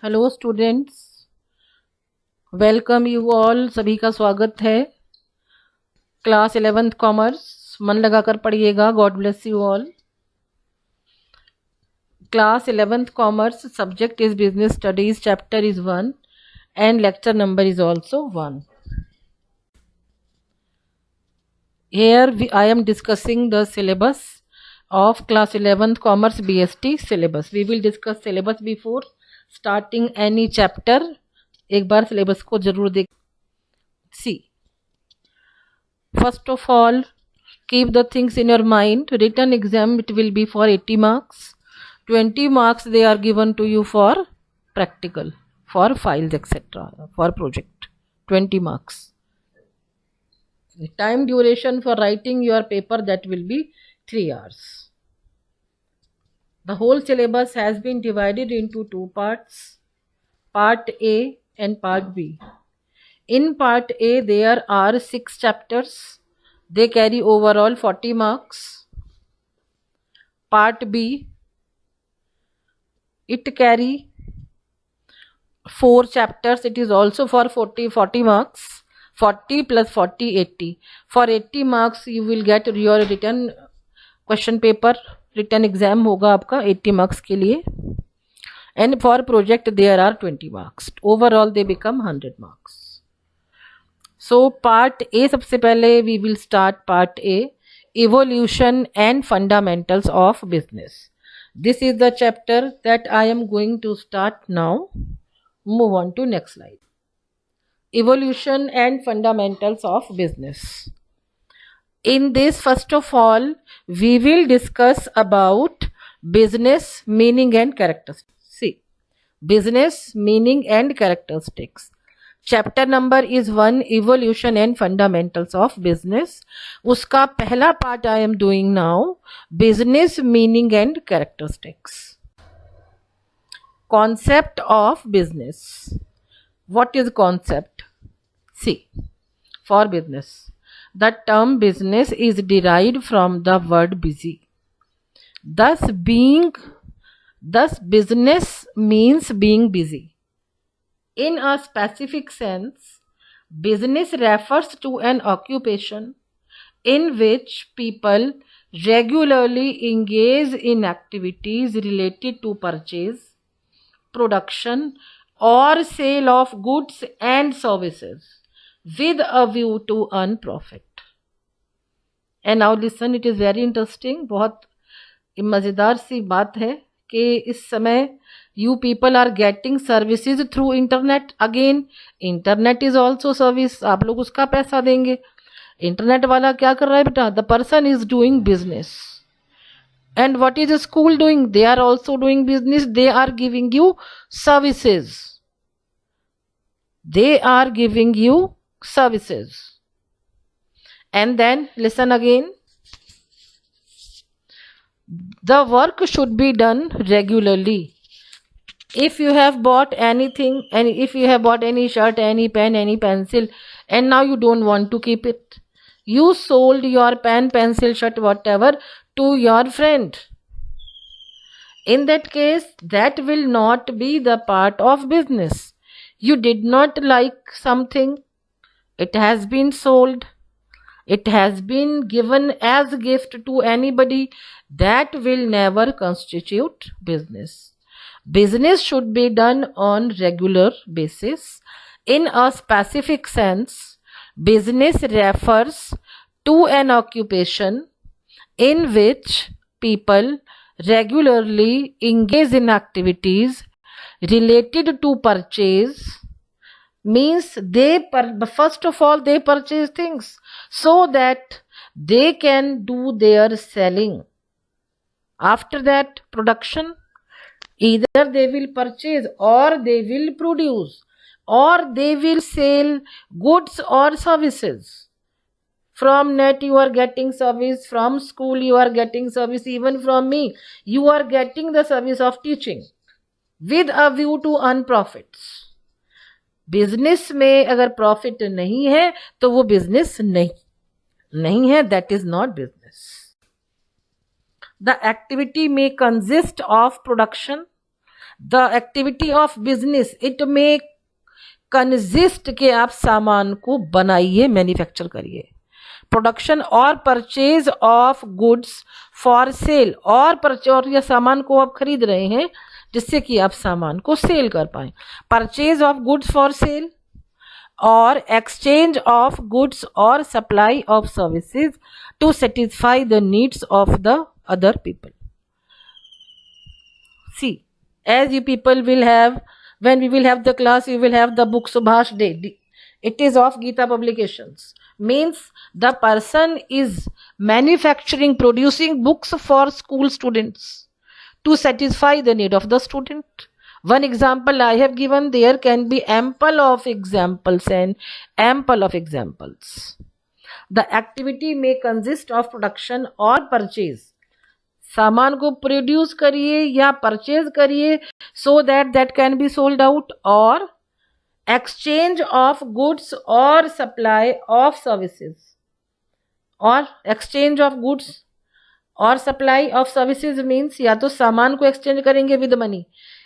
Hello students, welcome you all. सभी का स्वागत है। क्लास 11th कॉमर्स, मन लगाकर पढ़िएगा। God bless you all. Class 11th commerce, subject is business studies, chapter is 1 and lecture number is also 1. Here I am discussing the syllabus of class 11th commerce BST syllabus. We will discuss syllabus before starting any chapter. एक बार syllabus को जरूर देख। See, first of all, keep the things in your mind. Written exam, it will be for 80 marks. 20 marks they are given to you for practical, for files, etc., for project. 20 marks. The time duration for writing your paper, that will be 3 hours. The whole syllabus has been divided into two parts, part A and part B. In part A there are 6 chapters. They carry overall 40 marks. Part B, it carry 4 chapters. It is also for 40 marks. 40 plus 40, 80. For 80 marks you will get your written question paper. Written exam होगा आपका 80 marks के लिए. And for project there are 20 marks. Overall they become 100 marks. So part A, सबसे पहले we will start part A, evolution and fundamentals of business. This is the chapter that I am going to start now. Move on to next slide. Evolution and fundamentals of business. In this, first of all, we will discuss about business meaning and characteristics. See, business meaning and characteristics. Chapter number is 1, evolution and fundamentals of business. उसका पहला part I am doing now, business meaning and characteristics. Concept of business. What is concept? See, for business, the term business is derived from the word busy. Thus business means being busy. In a specific sense, business refers to an occupation in which people regularly engage in activities related to purchase, production, or sale of goods and services with a view to earn profit. And now listen, it is very interesting. बहुत मज़ेदार सी बात है कि इस समय you people are getting services through internet. Again, internet is also service. आप लोग उसका पैसा देंगे. इंटरनेट वाला क्या कर रहा है बेटा? The person is doing business. And what is the school doing? They are also doing business. They are giving you services. They are giving you services. And then listen again. The work should be done regularly. If you have bought anything, and if you have bought any shirt, any pen, any pencil, and now you don't want to keep it, you sold your pen, pencil, shirt, whatever to your friend. In that case, that will not be the part of business. You did not like something, it has been sold, it has been given as a gift to anybody, that will never constitute business. Business should be done on regular basis. In a specific sense, business refers to an occupation in which people regularly engage in activities related to purchase. Means first of all they purchase things so that they can do their selling. After that, production. Either they will purchase or they will produce or they will sell goods or services. From net you are getting service, from school you are getting service, even from me you are getting the service of teaching with a view to earn profits. Business में अगर profit नहीं है तो वो business नहीं है. That is not business. The activity में consist of production, the activity of business it may consist के आप सामान को बनाइए, मैन्युफैक्चर करिए. प्रोडक्शन और purchase of goods for sale, और ये सामान को आप खरीद रहे हैं जिससे कि आप सामान को सेल कर पाए. Purchase of goods for sale और एक्सचेंज ऑफ गुड्स और supply of services to satisfy the needs of the other people. See, as you people will have, when we will have the class, you will have the book Subhash Day. It is of Gita Publications. Means the person is manufacturing, producing books for school students to satisfy the need of the student. One example I have given, there can be ample of examples and ample of examples. The activity may consist of production or purchase. सामान को produce करिए या purchase करिए so that can be sold out, और exchange of goods और supply of services, और exchange of goods और supply of services means या तो सामान को एक्सचेंज करेंगे विद मनी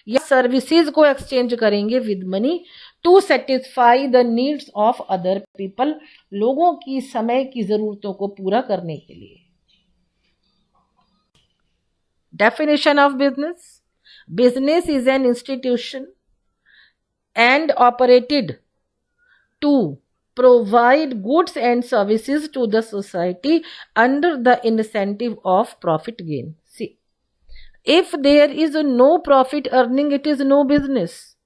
या सर्विसेज को एक्सचेंज करेंगे with money to satisfy the needs of other people, लोगों की समय की जरूरतों को पूरा करने के लिए. Definition of business. Business is an institution and operated to provide goods and services to the society under the incentive of profit gain. See, if there is no profit earning, it is no business.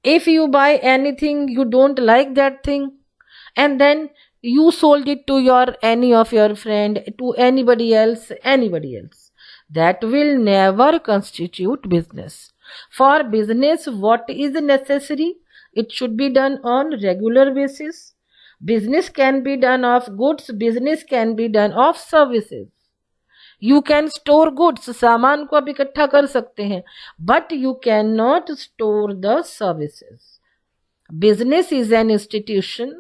If you buy anything, you don't like that thing, and then you sold it to any of your friend, to anybody else, that will never constitute business. For business, what is necessary? It should be done on regular basis. Business can be done of goods, business can be done of services. You can store goods, सामान को आप इकट्ठा कर सकते हैं, but you cannot store the services. Business is an institution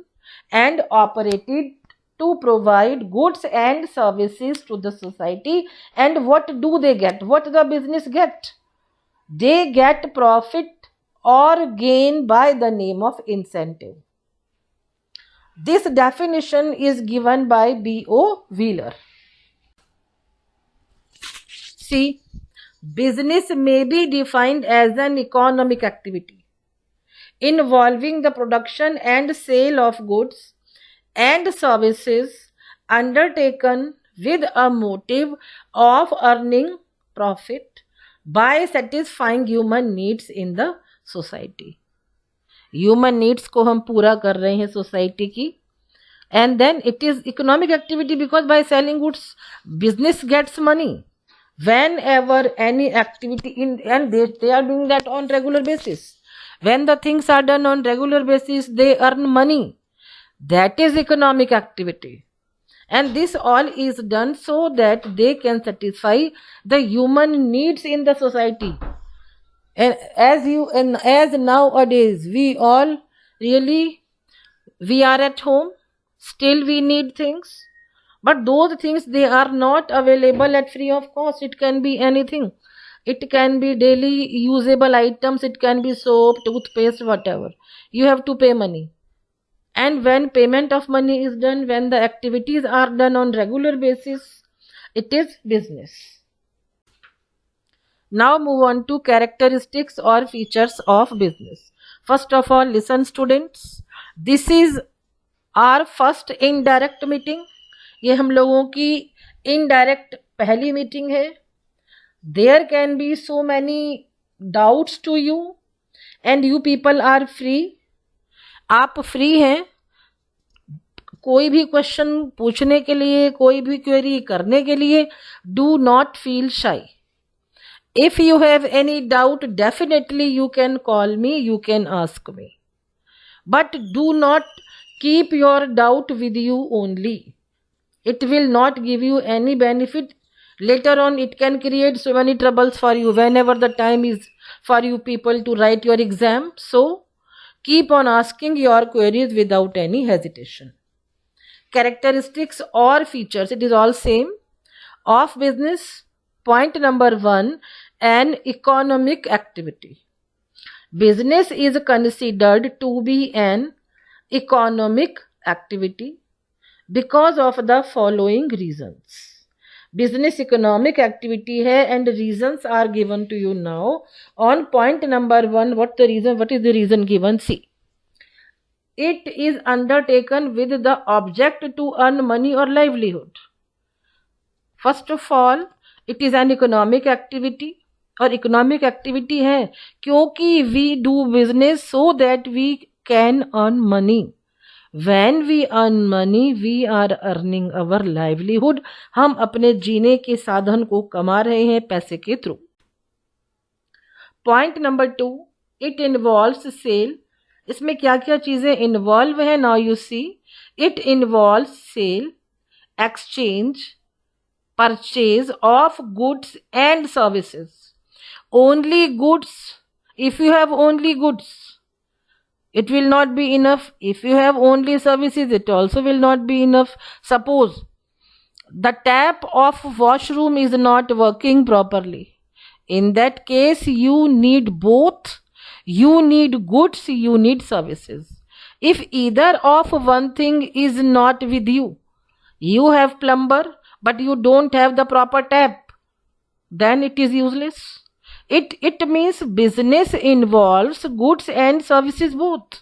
and operated to provide goods and services to the society. And what do they get? What the business get? They get profit or gain by the name of incentive. This definition is given by B.O. Wheeler. See, business may be defined as an economic activity involving the production and sale of goods and services undertaken with a motive of earning profit by satisfying human needs in the society. Human needs को हम पूरा कर रहे हैं society की, and then it is economic activity because by selling goods business gets money. Whenever any activity and they are doing that on regular basis. When the things are done on regular basis, they earn money. That is economic activity, and this all is done so that they can satisfy the human needs in the society. And as nowadays we all really, we are at home, still we need things, but those things, they are not available at free of cost. It can be anything. It can be daily usable items, it can be soap, toothpaste, whatever. You have to pay money. And when payment of money is done, when the activities are done on regular basis, it is business. Now move on to characteristics or features of business. First of all, listen students, this is our first indirect meeting. ये हम लोगों की indirect पहली meeting है. There can be so many doubts to you and you people are free. आप free हैं कोई भी क्वेश्चन पूछने के लिए, कोई भी क्वेरी करने के लिए. डू नॉट फील शाई. If you have any doubt, definitely you can call me, you can ask me, but do not keep your doubt with you only. It will not give you any benefit. Later on, it can create so many troubles for you whenever the time is for you people to write your exam. So, keep on asking your queries without any hesitation. Characteristics or features, it is all same of business. Point number 1, an economic activity. Business is considered to be an economic activity because of the following reasons. Business economic activity है and reasons are given to you now. On point number 1, what is the reason given? See, it is undertaken with the object to earn money or livelihood. First of all, it is an economic activity. और economic activity है क्योंकि we do business so that we can earn money. When we earn money, we are earning our livelihood. हम अपने जीने के साधन को कमा रहे हैं पैसे के through. Point number 2, it involves sale. इसमें क्या क्या चीजें इन्वॉल्व है? Now you see, it involves sale, exchange, purchase of goods and services. Only goods. If you have only goods, it will not be enough. If you have only services, it also will not be enough. Suppose the tap of washroom is not working properly. In that case, you need both. You need goods, you need services. If either of one thing is not with you, you have plumber but you don't have the proper tap, then it is useless. It means business involves goods and services both.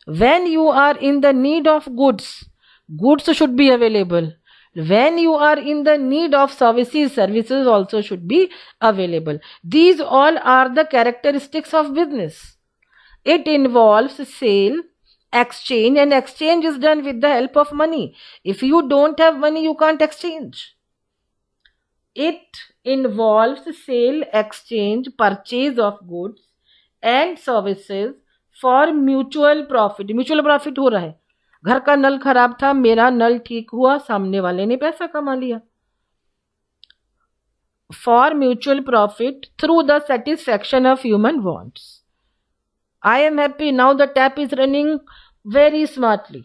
When you are in the need of goods, goods should be available. When you are in the need of services, services also should be available. These all are the characteristics of business. It involves sale, exchange, and exchange is done with the help of money. If you don't have money, you can't exchange. It involves sale, exchange, purchase of goods and services for mutual profit. Mutual profit हो रहा है. घर का नल खराब था, मेरा नल ठीक हुआ, सामने वाले ने पैसा कमा लिया. For mutual profit through the satisfaction of human wants. I am happy now the tap is running very smartly.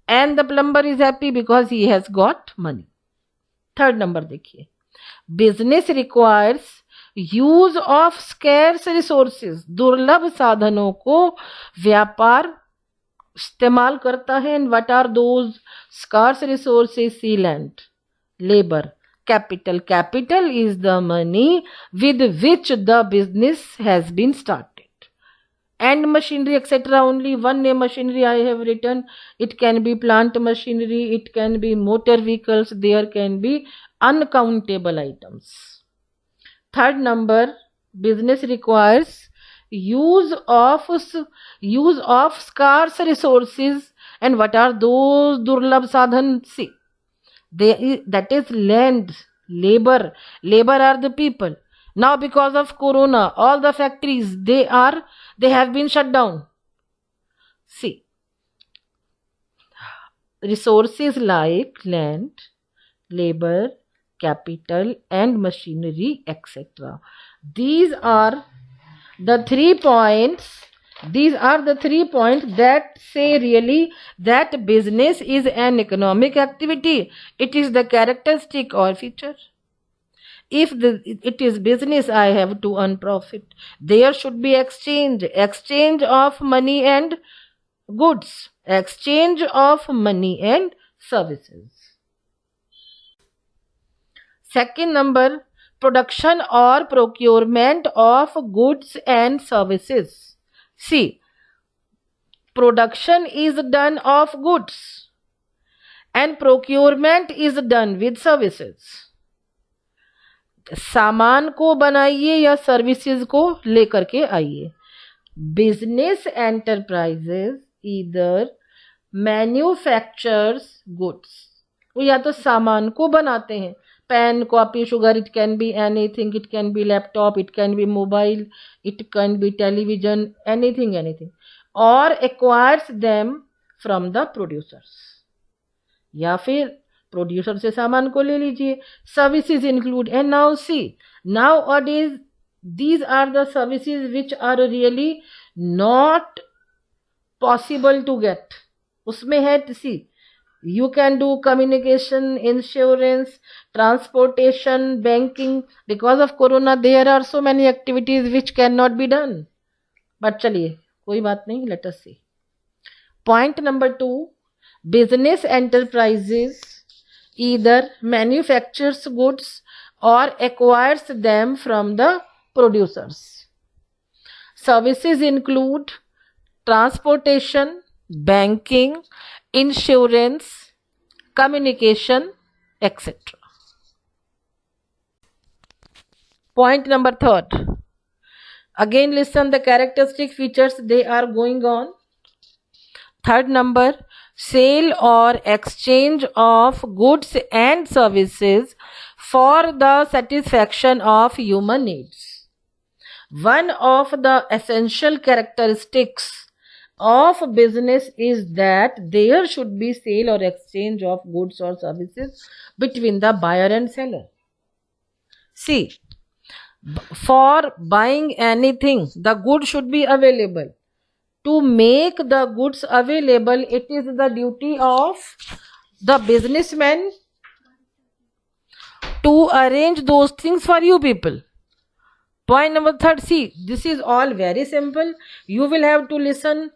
And the plumber is happy because he has got money. Third number देखिए, business requires use of scarce resources. दुर्लभ साधनों को व्यापार इस्तेमाल करता है. And what are those scarce resources? See, land, labour, capital. Capital is the money with which the business has been started. And machinery, etc. Only one name machinery I have written. It can be plant machinery, it can be motor vehicles, there can be uncountable items. Third number, business requires use of scarce resources. And what are those durlabh sadhan? See, that is land, labor. Labor are the people. Now because of corona, all the factories, they have been shut down. See, resources like land, labor, capital and machinery, etc. These are the 3 points. These are the 3 points that say really that business is an economic activity. It is the characteristic or feature. If it is business, I have to earn profit. There should be exchange of money and goods, exchange of money and services. Second number, production or procurement of goods and services. See, production is done of goods and procurement is done with services. सामान को बनाइए या services को लेकर के आइए. Business enterprises either manufactures goods. वो या तो सामान को बनाते हैं, pen, copy, sugar, it can be anything, it can be laptop, it can be mobile, it can be television, anything, और acquires them from the producers. या फिर प्रोड्यूसर से सामान को ले लीजिए. Services include. And now see, nowadays these are the services which are really not possible to get. उसमें है, सी, You can do communication, insurance, transportation, banking. Because of corona, there are so many activities which cannot be done. But चलिए, कोई बात नहीं, let us see. Point number 2, business enterprises either manufactures goods or acquires them from the producers. Services include transportation, banking, insurance, communication, etc. Point number 3. Again listen the characteristic features they are going on. Third number, sale or exchange of goods and services for the satisfaction of human needs. One of the essential characteristics of business is that there should be sale or exchange of goods or services between the buyer and seller. See, for buying anything, the good should be available. To make the goods available, it is the duty of the businessman to arrange those things for you people. Point number 3, see, this is all very simple. You will have to listen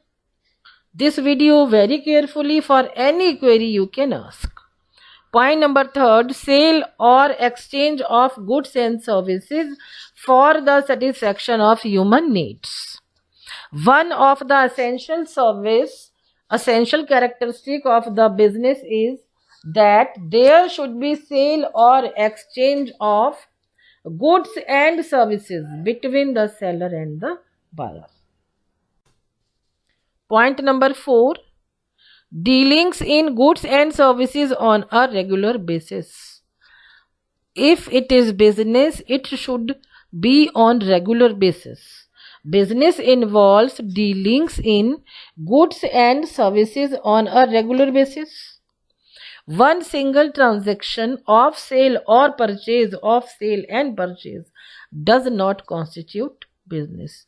this video very carefully for any query you can ask. Point number 3, sale or exchange of goods and services for the satisfaction of human needs. One of the essential characteristic of the business is that there should be sale or exchange of goods and services between the seller and the buyer. Point number 4, dealings in goods and services on a regular basis. If it is business, it should be on regular basis. Business involves dealings in goods and services on a regular basis. One single transaction of sale or purchase does not constitute business.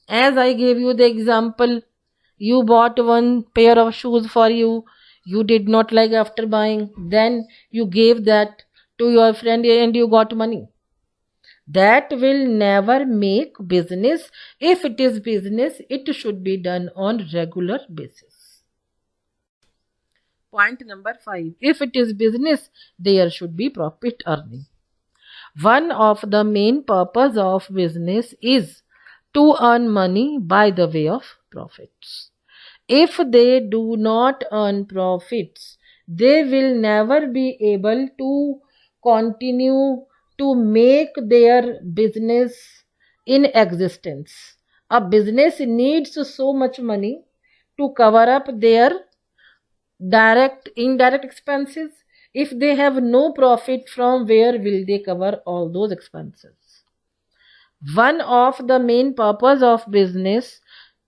As I gave you the example, you bought one pair of shoes for you, you did not like after buying, then you gave that to your friend and you got money. That will never make business. If it is business, it should be done on regular basis. Point number 5, if it is business, there should be profit earning. One of the main purpose of business is to earn money by the way of profits. If they do not earn profits, they will never be able to continue to make their business in existence. A business needs so much money to cover up their indirect expenses. If they have no profit, from where will they cover all those expenses? One of the main purpose of business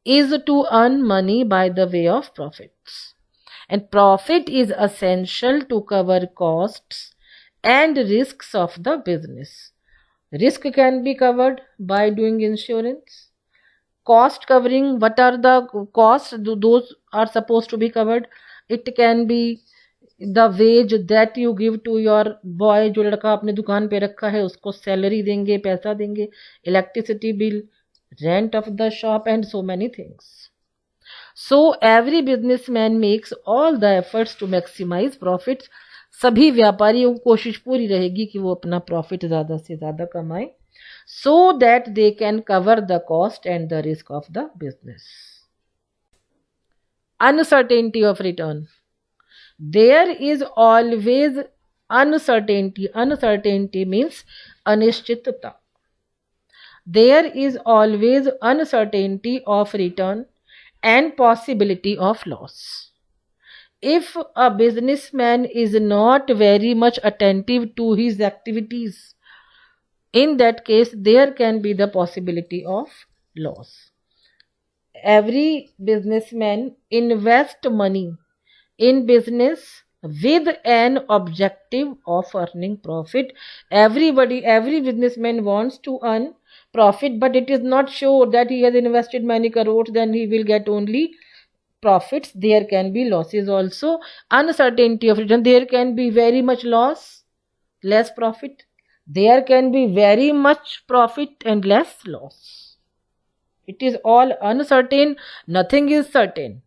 is to earn money by the way of profits. And profit is essential to cover costs and risks of the business. Risk can be covered by doing insurance. Cost covering, what are the costs those are supposed to be covered? It can be the wage that you give to your boy, जो लड़का आपने दुकान पे रखा है उसको salary देंगे, पैसा देंगे, electricity bill, rent of the shop, and so many things. So every businessman makes all the efforts to maximize profits. सभी व्यापारियों की कोशिश पूरी रहेगी कि वो अपना प्रॉफिट ज़्यादा से ज़्यादा कमाएं, so that they can cover the cost and the risk of the business. Uncertainty of return. There is always uncertainty. Uncertainty means अनिश्चितता. There is always uncertainty of return and possibility of loss. If a businessman is not very much attentive to his activities, in that case there can be the possibility of loss. Every businessman invests money in business with an objective of earning profit. Every businessman wants to earn profit, but it is not sure that he has invested many crores, then he will get only profits, there can be losses also. Uncertainty of return, there can be very much loss, less profit. There can be very much profit and less loss. It is all uncertain, nothing is certain.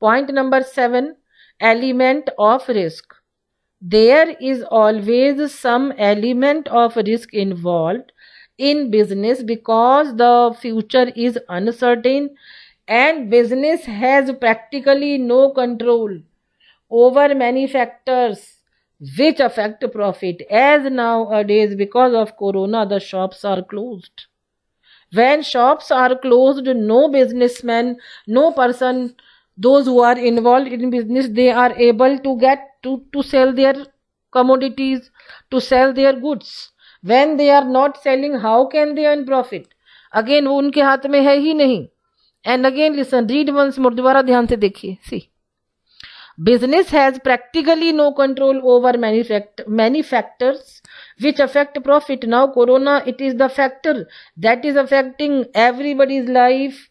Point number 7, element of risk. There is always some element of risk involved in business because the future is uncertain and business has practically no control over many factors which affect profit. As nowadays, because of corona, the shops are closed. When shops are closed, no businessman, no person, those who are involved in business, they are able to get to sell their commodities, to sell their goods. When they are not selling, how can they earn profit? Again, वो उनके हाथ में है ही नहीं. And again, listen, read once more, दोबारा ध्यान से देखिए. See, business has practically no control over many factors which affect profit. Now corona, it is the factor that is affecting everybody's life,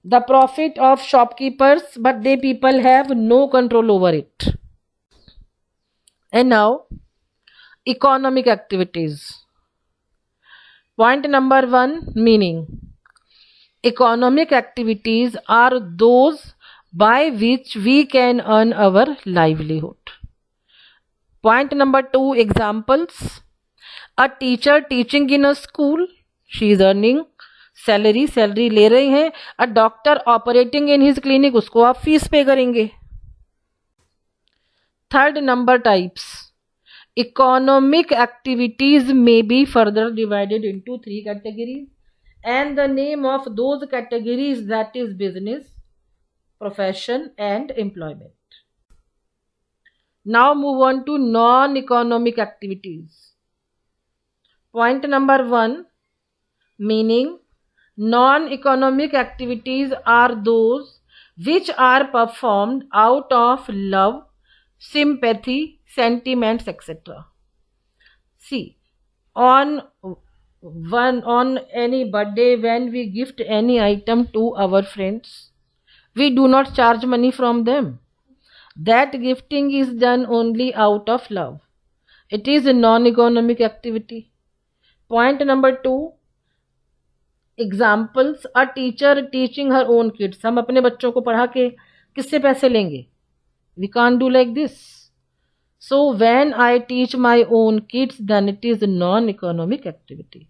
the profit of shopkeepers, but they people have no control over it. And now economic activities. Point number 1, meaning. Economic activities are those by which we can earn our livelihood. Point number 2, examples. A teacher teaching in a school, she is earning salary ले रहे हैं. A doctor operating in his clinic, उसको आप fees पे करेंगे. Third, number types. Economic activities may be further divided into 3 categories, and the name of those categories, that is business, profession and employment. Now move on to non-economic activities. Point number 1, meaning. Non-economic activities are those which are performed out of love, sympathy, sentiments, etc. See, on any birthday, when we gift any item to our friends, we do not charge money from them. That gifting is done only out of love. It is a non-economic activity. Point number 2, examples. A teacher teaching her own kids. हम अपने बच्चों को पढ़ा के किससे पैसे लेंगे? We can't do like this. So when I teach my own kids, then it is a non-economic activity.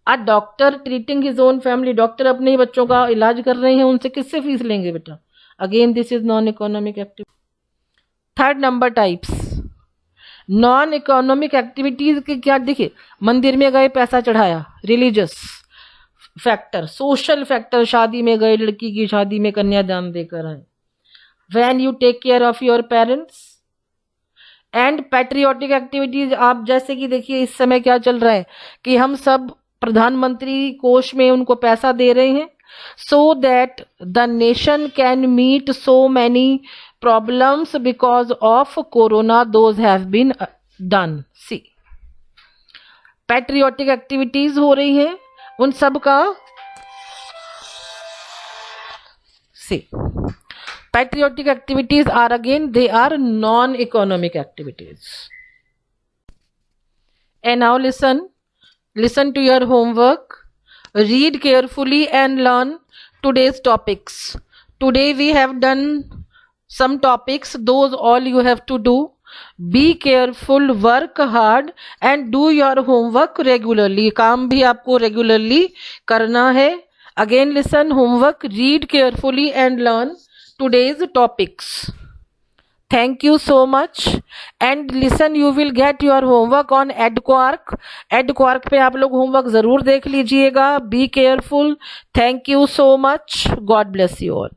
A doctor treating his own family. Doctor अपने ही बच्चों का इलाज कर रहे हैं, उनसे किससे फीस लेंगे बेटा? Again, this is non-economic activity. Third, number types. Non-economic activities के क्या? देखिए, मंदिर में गए, पैसा चढ़ाया, रिलीजियस फैक्टर. सोशल फैक्टर, शादी में गए, लड़की की शादी में कन्यादान देकर आए. When you take care of your parents. And patriotic activities, आप जैसे कि देखिए इस समय क्या चल रहा है कि हम सब प्रधानमंत्री कोष में उनको पैसा दे रहे हैं, so that the nation can meet so many problems because of corona. Those have been done. See, patriotic activities हो रही हैं उन सब का. See, patriotic activities are again, they are non-economic activities. And now listen to your homework. Read carefully and learn today's topics. Today we have done some topics, those all you have to do. Be careful, work hard and do your homework regularly. काम भी आपको regularly करना है. Again listen, homework, read carefully and learn today's topics. Thank you so much. And listen, you will get your homework on EdQuark. EdQuark पे आप लोग homework जरूर देख लीजिएगा. Be careful. Thank you so much. God bless you all.